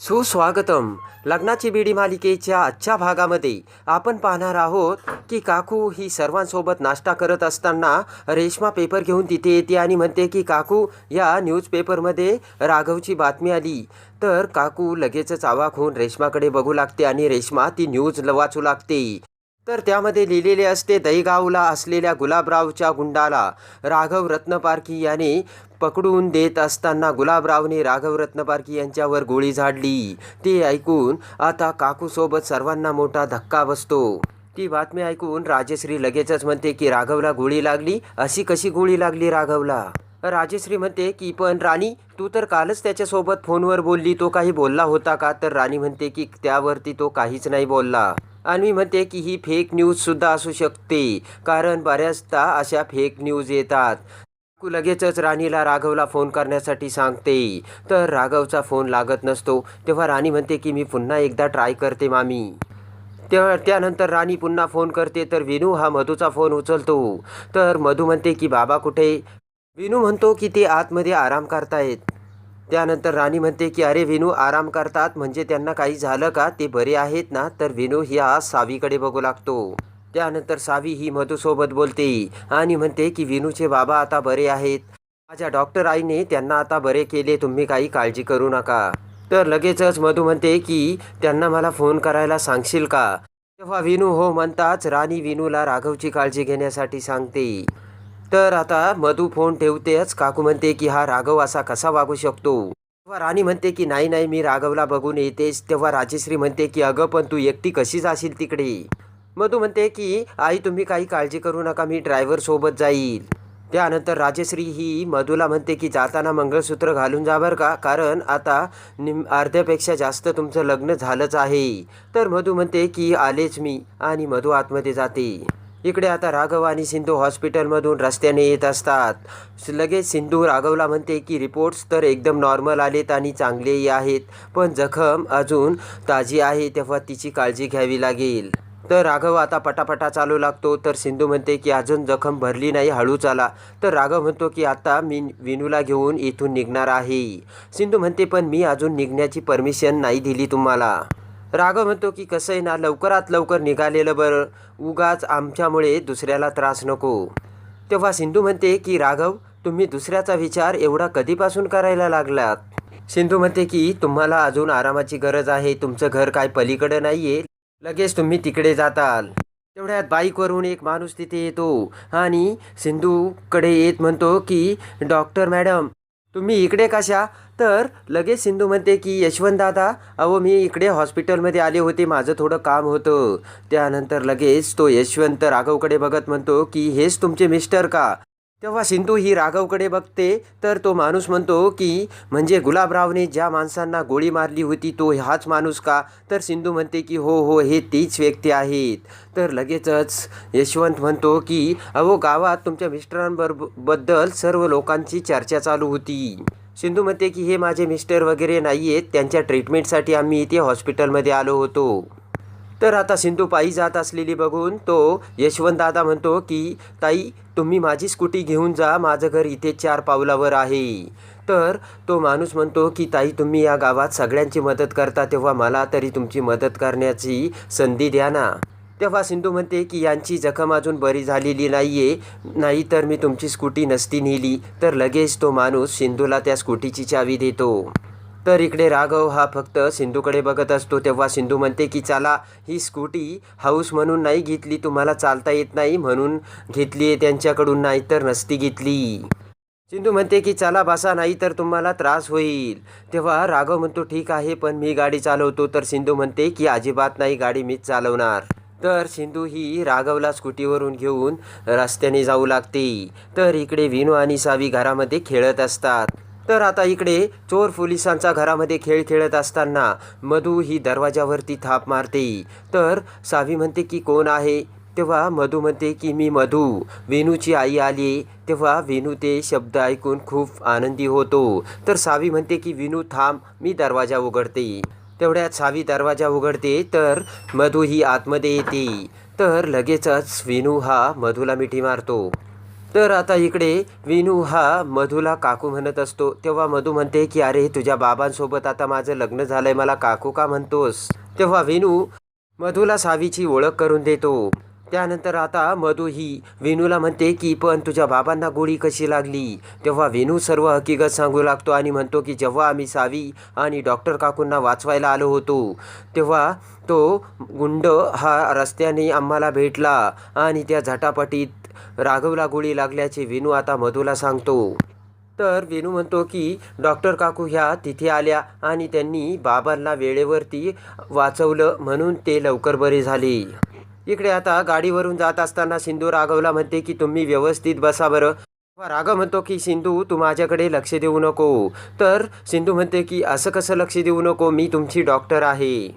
सुस्वागतम. लग्नाची बेडी मालिकेच्या आजच्या भागामध्ये आपण पाहणार आहोत की काकू ही सर्वांसोबत नाश्ता करत असताना रेश्मा पेपर घेऊन तिथे येते आणि म्हणते की काकू, या न्यूजपेपरमध्ये राघवची बातमी आली. तर काकू लगेचच अवाक होऊन रेश्माकडे बघू लागते आणि रेश्मा ती न्यूज वाचू लागते. तर त्यामध्ये लिहिलेले असते, दहीगावला असलेल्या गुलाबरावच्या गुंडाला राघव रत्नपारखी याने पकडून देत असताना गुलाबरावने राघव रत्नपारखी यांच्यावर गोळी झाडली. ते ऐकून आता काकूसोबत सर्वांना मोठा धक्का बसतो. ती बातमी ऐकून राजश्री लगेचच म्हणते की राघवला गोळी लागली. अशी कशी गोळी लागली राघवला? राजश्री म्हणते की पण राणी, तू तर कालच त्याच्यासोबत फोनवर बोलली, तो काही बोलला होता का? तर राणी म्हणते की त्यावरती तो काहीच नाही बोलला. आणि म्हणते की ही फेक न्यूजसुद्धा असू शकते, कारण बऱ्याचदा अशा फेक न्यूज येतात. लगेचच राणीला राघवला फोन करण्यासाठी सांगते. तर राघवचा फोन लागत नसतो. तेव्हा राणी म्हणते की मी पुन्हा एकदा ट्राय करते मामी. त्यानंतर राणी पुन्हा फोन करते. तर विनू हा मधूचा फोन उचलतो. तर मधू म्हणते की बाबा कुठे? विनू म्हणतो की ते आतमध्ये आराम करतायत. त्यानंतर राणी म्हणते की अरे विनू आराम करतात म्हणजे त्यांना काही झालं का? ते बरे आहेत ना? तर विनू ह्या सावीकडे बघू लागतो. त्यानंतर सावी ही मधूसोबत बोलते आणि म्हणते की विनूचे बाबा आता बरे आहेत. माझ्या डॉक्टर आईने त्यांना आता बरे केले, तुम्ही काही काळजी करू नका. तर लगेचच मधू म्हणते की त्यांना मला फोन करायला सांगशील का? तेव्हा विनू हो म्हणताच राणी विनूला राघवची काळजी घेण्यासाठी सांगते. तर आता मधू फोन ठेवतेच. काकू म्हणते की हा राघव असा कसा वागू शकतो? तेव्हा राणी म्हणते की नाही नाही, मी राघवला बघून येतेच. तेव्हा राजश्री म्हणते की अगं पण तू एकटी कशी जाशील तिकडे? मधू म्हणते की आई तुम्ही काही काळजी करू नका, मी ड्रायव्हर सोबत जाईल. त्यानंतर राजश्री ही मधूला म्हणते की जाताना मंगळसूत्र घालून जा बरं का, कारण आता अर्ध्यापेक्षा जास्त तुमचं लग्न झालंच आहे. तर मधू म्हणते की आलेच मी, आणि मधू आतमध्ये जाते. इकडे आता राघव आणि सिंधू हॉस्पिटलमधून रस्त्याने येत असतात. लगेच सिंधू राघवला म्हणते की रिपोर्ट्स तर एकदम नॉर्मल आलेत आणि चांगलेही आहेत, पण जखम अजून ताजी आहे, तेव्हा तिची काळजी घ्यावी लागेल. तर राघव आता पटापटा चालू लागतो. तर सिंधू म्हणते की अजून जखम भरली नाही, हळू चाला. तर राघव म्हणतो की आता मी विनूला घेऊन इथून निघणार आहे. सिंधू म्हणते पण मी अजून निघण्याची परमिशन नाही दिली तुम्हाला. राघव म्हणतो की कसं आहे ना, लवकरात लवकर निघालेलं बरं, उगाच आमच्यामुळे दुसऱ्याला त्रास नको. तेव्हा सिंधू म्हणते की राघव, तुम्ही दुसऱ्याचा विचार एवढा कधीपासून करायला लागलात? सिंधू म्हणते की तुम्हाला अजून आरामाची गरज आहे, तुमचं घर काय पलीकडे नाही आहे, लगेच तुम्ही तिकडे जाताल. तेवढ्यात बाईकवरून एक माणूस तिथे येतो आणि सिंधूकडे येत म्हणतो की डॉक्टर मॅडम तुम्ही इकडे कशा? तर लगेच सिंधू म्हणते की यशवंत दादा, अहो मी इकडे हॉस्पिटलमध्ये आले होते, माझं थोडं काम होतं. त्यानंतर लगेच तो यशवंत राघवकडे बघत म्हणतो की हेच तुमचे मिस्टर का? तेव्हा सिंधू ही राघवकडे बघते. तर तो माणूस म्हणतो की म्हणजे गुलाबरावने ज्या माणसांना गोळी मारली होती तो हाच माणूस का? तर सिंधू म्हणते की हो हो, हे तीच व्यक्ती आहेत. तर लगेचच यशवंत म्हणतो की अहो गावात तुमच्या मिस्टरांबद्दल सर्व लोकांची चर्चा चालू होती. सिंधू म्हणते की हे माझे मिस्टर वगैरे नाही आहेत, त्यांच्या ट्रीटमेंटसाठी आम्ही इथे हॉस्पिटलमध्ये आलो होतो. तर आता सिंधू पायी जात असलेली बघून तो यशवंत दादा म्हणतो की ताई तुम्ही माझी स्कूटी घेऊन जा, माझं घर इथे 4 पावलावर आहे. तर तो माणूस म्हणतो की ताई तुम्ही या गावात सगळ्यांची मदत करता, तेव्हा मला तरी तुमची मदत करण्याची संधी द्या ना. तेव्हा सिंधू म्हणते की यांची जखम अजून बरी झालेली नाही आहे, नाही तर मी तुमची स्कूटी नसती नेली. तर लगेच तो माणूस सिंधूला त्या स्कूटीची चावी देतो. तर इकडे राघव हा फक्त सिंधूकडे बघत असतो. तेव्हा सिंधू म्हणते की चला, ही स्कूटी हाऊस म्हणून नाही घेतली, तुम्हाला चालता येत नाही म्हणून घेतली आहे त्यांच्याकडून, नाही तर नसती घेतली. सिंधू म्हणते की चला बसा, नाही तर तुम्हाला त्रास होईल. तेव्हा राघव म्हणतो ठीक आहे, पण मी गाडी चालवतो. तर सिंधू म्हणते की अजिबात नाही, गाडी मीच चालवणार. तर सिंधू ही राघवला स्कूटीवरून घेऊन रस्त्याने जाऊ लागते. तर इकडे विनू आणि सावी घरामध्ये खेळत असतात. तर आता इकडे चोर पोलिसांचा घरामध्ये खेळ खेळत असताना मधू ही दरवाजावरती थाप मारते. तर सावी म्हणते की कोण आहे? तेव्हा मधू म्हणते की मी मधू, विनूची आई आली. तेव्हा विनू ते शब्द ऐकून खूप आनंदी होतो. तर सावी म्हणते की विनू थांब, मी दरवाजा उघडते. तेवढ्यात सावी दरवाजा उघडते. तर मधू ही आतमध्ये येते. तर लगेचच विनू हा मधूला मिठी मारतो. तर आता इकडे विनू हा मधूला काकू म्हणत असतो, तेव्हा मधू म्हणते की अरे तुझ्या बाबांसोबत आता माझं लग्न झालंय, मला काकू का म्हणतोस. तेव्हा विनू मधूला सावीची ओळख करून देतो. त्यानंतर आता मधू ही विनूला म्हणते की पण तुझ्या बाबांना गोळी कशी लागली. तेव्हा विनू सर्व हकीकत सांगू लागतो आणि म्हणतो की जेव्हा आम्ही सावी आणि डॉक्टर काकूंना वाचवायला आलो होतो तेव्हा तो गुंड हा रस्त्याने आम्हाला भेटला आणि त्या झटापटीत राघवला गोळी लागल्याचे विनू आता मधूला सांगतो. तर विनू म्हणतो की डॉक्टर काकू ह्या तिथे आल्या आणि त्यांनी बाबांना वेळेवरती वाचवलं म्हणून ते लवकर बरे झाले. इकडे आता गाडीवरून जात असताना सिंधू राघवला म्हणते की तुम्ही व्यवस्थित बसा बरं. राघव म्हणतो की सिंधू तू माझ्याकडे लक्ष देऊ नको. तर सिंधू म्हणते की असं कसं लक्ष देऊ नको, मी तुमची डॉक्टर आहे.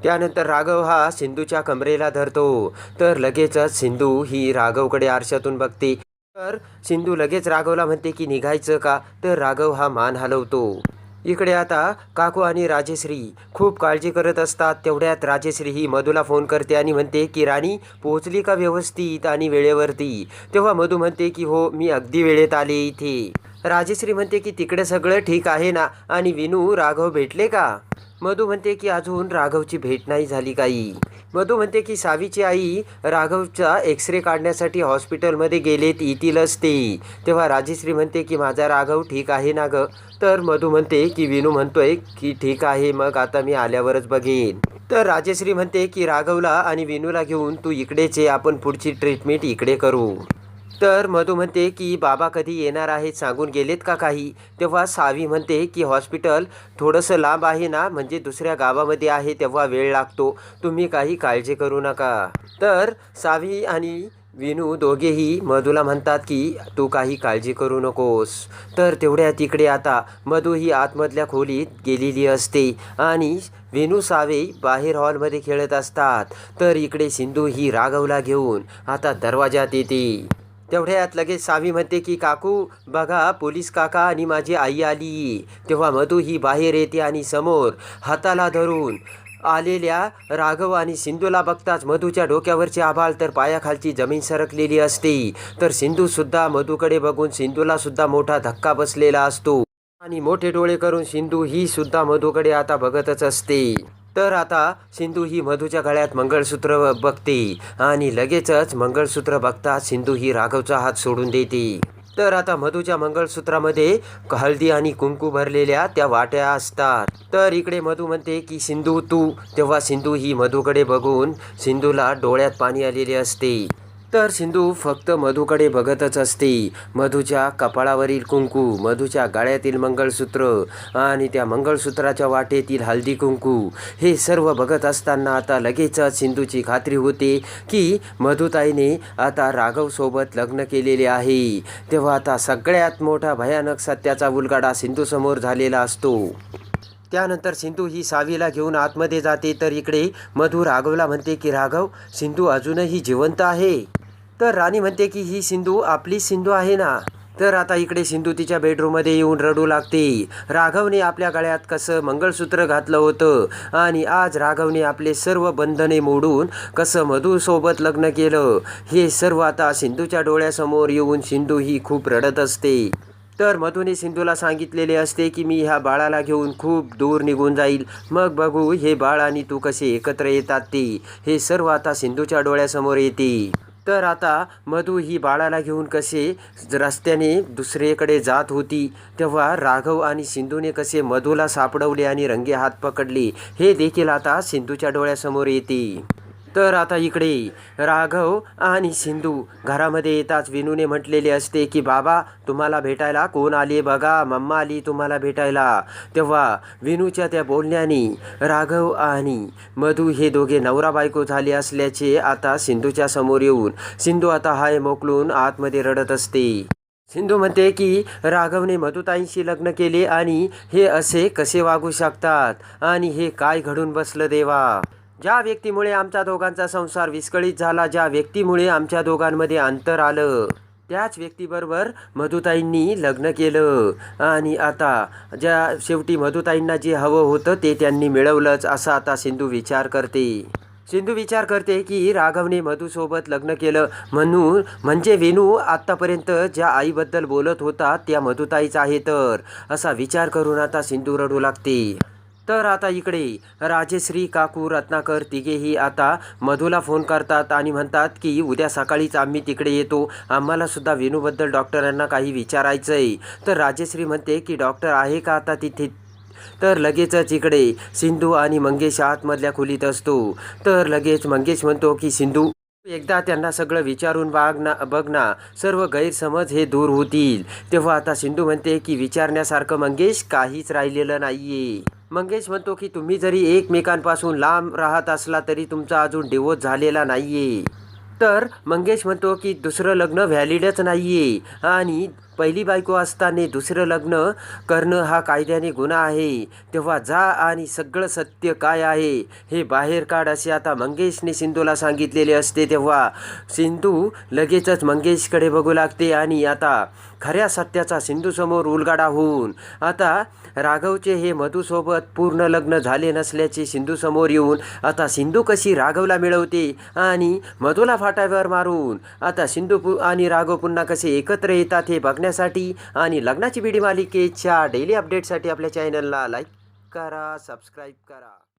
त्यानंतर राघव हा सिंधूच्या कमरेला धरतो. तर लगेचच सिंधू ही राघवकडे आरशातून बघते. तर सिंधू लगेच राघवला म्हणते की निघायचं का. तर राघव हा मान हलवतो. इकडे आता काकू आणि राजेश्री खूप काळजी करत असतात. तेवढ्यात राजेश्री ही मधूला फोन करते आणि म्हणते की राणी पोहोचली का व्यवस्थित आणि वेळेवरती. तेव्हा मधू म्हणते की हो मी अगदी वेळेत आले इथे. राजेश्री म्हणते की तिकडे सगळं ठीक आहे ना आणि विनू राघव भेटले का. मधू म्हणते की अजून राघवची भेट नाही झाली काही. मधू म्हणते की सावीची आई राघवचा एक्सरे काढण्यासाठी हॉस्पिटलमध्ये गेलेत, येतीलच ते. तेव्हा राजेश्री म्हणते की माझा राघव ठीक आहे ना ग. तर मधू म्हणते की विनू म्हणतोय की ठीक आहे, मग आता मी आल्यावरच बघेन. तर राजेश्री म्हणते की राघवला आणि विनूला घेऊन तू इकडेच ये, आपण पुढची ट्रीटमेंट इकडे करू. तर मधू म्हणते की बाबा कधी येणार आहेत, सांगून गेलेत का काही. तेव्हा सावी म्हणते की हॉस्पिटल थोडंसं लांब आहे ना, म्हणजे दुसऱ्या गावामध्ये आहे, तेव्हा वेळ लागतो, तुम्ही काही काळजी करू नका. तर सावी आणि विनू दोघेही मधूला म्हणतात की तू काही काळजी करू नकोस. तर तेवढ्या तिकडे आता मधू ही आतमधल्या खोलीत गेलेली असते आणि विनू सावे बाहेर हॉलमध्ये खेळत असतात. तर इकडे सिंधू ही राघवला घेऊन आता दरवाजात येते. तेवढ्यात लगेच सावी म्हणते की काकू बघा पोलीस काका आणि माझी आई आली. तेव्हा मधू ही बाहेर येते आणि समोर हाताला धरून आलेल्या राघव आणि सिंधूला बघताच मधूच्या डोक्यावरचे आभाळ तर पायाखालची जमीन सरकलेली असते. तर सिंधूसुद्धा मधूकडे बघून सिंधूला सुद्धा मोठा धक्का बसलेला असतो आणि मोठे डोळे करून सिंधू ही सुद्धा मधूकडे आता बघतच असते. तर आता सिंधू ही मधूच्या गळ्यात मंगळसूत्र बघते आणि लगेचच मंगळसूत्र बघता सिंधू ही राघवचा हात सोडून देते. तर आता मधूच्या मंगळसूत्रामध्ये हळदी आणि कुंकू भरलेल्या त्या वाट्या असतात. तर इकडे मधू म्हणते की सिंधू तू. तेव्हा सिंधू ही मधूकडे बघून सिंधूला डोळ्यात पाणी आलेले असते. तर सिंधू फक्त मधूकडे बघतच असते. मधूच्या कपाळावरील कुंकू, मधूच्या गळ्यातील मंगळसूत्र आणि त्या मंगळसूत्राच्या वाटेतील हळदी कुंकू हे सर्व बघत असताना आता लगेचच सिंधूची खात्री होते की मधुताईने आता राघवसोबत लग्न केलेले आहे. तेव्हा आता सगळ्यात मोठा भयानक सत्याचा उलगडा सिंधूसमोर झालेला असतो. त्यानंतर सिंधू ही सावीला घेऊन आतमध्ये जाते. तर इकडे मधू राघवला म्हणते की राघव सिंधू अजूनही जिवंत आहे. तर राणी म्हणते की ही सिंधू आपली सिंधू आहे ना. तर आता इकडे सिंधू तिच्या बेडरूममध्ये येऊन रडू लागते. राघवने आपल्या गळ्यात कसं मंगळसूत्र घातलं होतं आणि आज राघवने आपले सर्व बंधने मोडून कसं मधूसोबत लग्न केलं, हे सर्व आता सिंधूच्या डोळ्यासमोर येऊन सिंधू ही खूप रडत असते. तर मधूने सिंधूला सांगितलेले असते की मी ह्या बाळाला घेऊन खूप दूर निघून जाईल, मग बघू हे बाळ आणि तू कसे एकत्र येतात ते. हे सर्व आता सिंधूच्या डोळ्यासमोर येते. तर आता मधू ही बाळाला घेऊन कसे रस्त्याने दुसरीकडे जात होती, तेव्हा राघव आणि सिंधूने कसे मधूला सापडवले आणि रंगे हात पकडले हे देखील आता सिंधूच्या डोळ्यासमोर येते. तर आता इकडे राघव आणि सिंधू घरामध्ये येताच विनूने म्हटलेले असते की बाबा तुम्हाला भेटायला कोण आले बघा, मम्मा आली तुम्हाला भेटायला. तेव्हा विनूच्या त्या बोलण्याने राघव आणि मधू हे दोघे नवरा बायको झाले असल्याचे आता सिंधूच्या समोर येऊन सिंधू आता हाय मोकलून आतमध्ये रडत असते. सिंधू म्हणते की राघवने मधुताईंशी लग्न केले आणि हे असे कसे वागू शकतात आणि हे काय घडून बसलं देवा. ज्या व्यक्तीमुळे आमच्या दोघांचा संसार विस्कळीत झाला, ज्या व्यक्तीमुळे आमच्या दोघांमध्ये अंतर आलं, त्याच व्यक्तीबरोबर मधुताईंनी लग्न केलं आणि आता शेवटी मधुताईंना जे हवं होतं ते त्यांनी मिळवलंच, असा आता सिंधू विचार करते. सिंधू विचार करते की राघवने मधूसोबत लग्न केलं म्हणून म्हणजे वेणू आत्तापर्यंत ज्या आईबद्दल बोलत होता त्या मधुताईच आहे तर असा विचार करून आता सिंधू रडू लागते. तर आता इकडे राजश्री, काकू, रत्नाकर तिघेही आता मधूला फोन करतात आणि म्हणतात की उद्या सकाळीच आम्ही तिकडे येतो, आम्हाला सुद्धा वेणूबद्दल डॉक्टरांना काही विचारायचं आहे. तर राजश्री म्हणते की डॉक्टर आहे का आता तिथे. तर लगेचच इकडे सिंधू आणि मंगेश आतमधल्या खोलीत असतो. तर लगेच मंगेश म्हणतो की सिंधू एकदा त्यांना सगळं विचारून बघ ना, सर्व गैरसमज हे दूर होतील. तेव्हा आता सिंधू म्हणते की विचारण्यासारखं मंगेश काहीच राहिलेलं नाहीये. मंगेश म्हणतो की तुम्ही जरी एकमेकांपासून लांब राहत असला तरी तुमचा अजून डिवोर्स झालेला नाहीये. तर मंगेश म्हणतो की दुसरं लग्न व्हॅलिडच नाहीये आणि पहिली बायको असताना दुसरं लग्न करणं हा कायद्याने गुन्हा आहे. तेव्हा जा आणि सगळं सत्य काय आहे हे बाहेर काढ असे आता मंगेशने सिंधूला सांगितलेले असते. तेव्हा सिंधू लगेचच मंगेशकडे बघू लागते आणि आता खऱ्या सत्याचा सिंधूसमोर उलगडा होऊन आता राघवचे हे मधूसोबत पूर्ण लग्न झाले नसल्याचे सिंधूसमोर येऊन आता सिंधू कशी राघवला मिळवते आणि मधूला फाट्यावर मारून आता सिंधू आणि राघव पुन्हा कसे एकत्र येतात हे बघण्यासाठी आणि लग्नाची बीडी मालिकेच्या डेली अपडेटसाठी आपल्या चॅनलला लाईक करा, सबस्क्राईब करा.